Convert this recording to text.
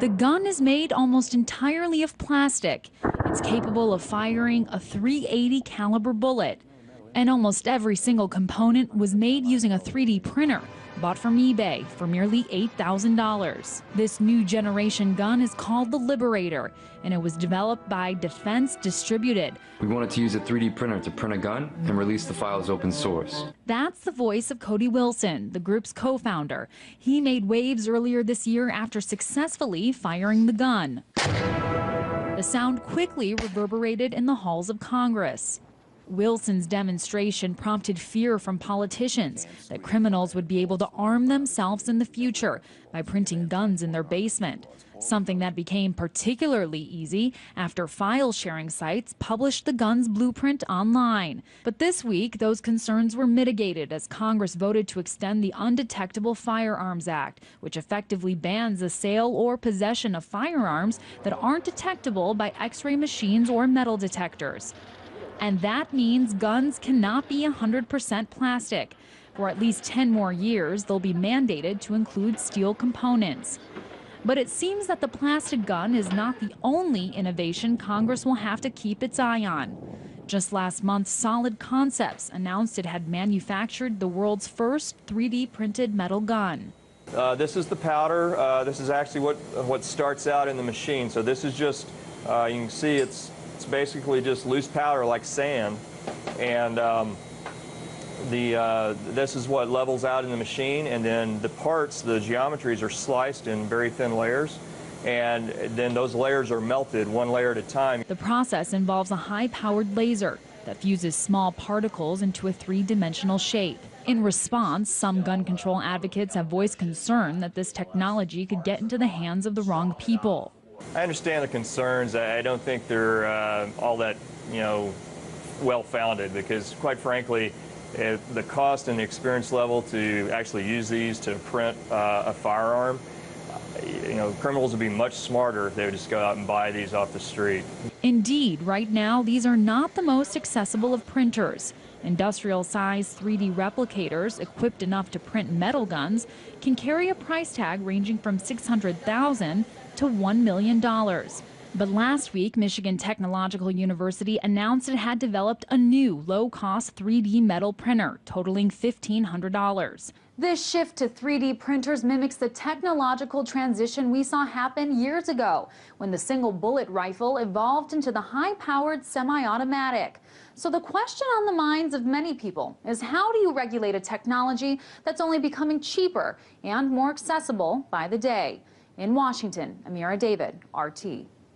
The gun is made almost entirely of plastic. It's capable of firing a .380 caliber bullet. And almost every single component was made using a 3D printer, bought from eBay for merely $8,000. This new generation gun is called the Liberator, and it was developed by Defense Distributed. We wanted to use a 3D printer to print a gun and release the files open source. That's the voice of Cody Wilson, the group's co-founder. He made waves earlier this year after successfully firing the gun. The sound quickly reverberated in the halls of Congress. Wilson's demonstration prompted fear from politicians that criminals would be able to arm themselves in the future by printing guns in their basement, something that became particularly easy after file-sharing sites published the gun's blueprint online. But this week, those concerns were mitigated as Congress voted to extend the Undetectable Firearms Act, which effectively bans the sale or possession of firearms that aren't detectable by X-ray machines or metal detectors. And that means guns cannot be 100% plastic. For at least 10 more years, they'll be mandated to include steel components. But it seems that the plastic gun is not the only innovation Congress will have to keep its eye on. Just last month, Solid Concepts announced it had manufactured the world's first 3D printed metal gun. This is the powder. This is actually what starts out in the machine. So this is just, you can see it's basically just loose powder like sand, and this is what levels out in the machine, and then the parts, the geometries are sliced in very thin layers, and then those layers are melted one layer at a time. The process involves a high-powered laser that fuses small particles into a three-dimensional shape. In response, some gun control advocates have voiced concern that this technology could get into the hands of the wrong people. I understand the concerns. I don't think they're all that, well-founded, because quite frankly, the cost and the experience level to actually use these to print a firearm, criminals would be much smarter if they would just go out and buy these off the street. Indeed, right now, these are not the most accessible of printers. Industrial-sized 3D replicators equipped enough to print metal guns can carry a price tag ranging from $600,000 to $1 million. But last week, Michigan Technological University announced it had developed a new low-cost 3D metal printer totaling $1,500. This shift to 3D printers mimics the technological transition we saw happen years ago when the single bullet rifle evolved into the high-powered semi-automatic. So the question on the minds of many people is, how do you regulate a technology that's only becoming cheaper and more accessible by the day? In Washington, Amira David, RT.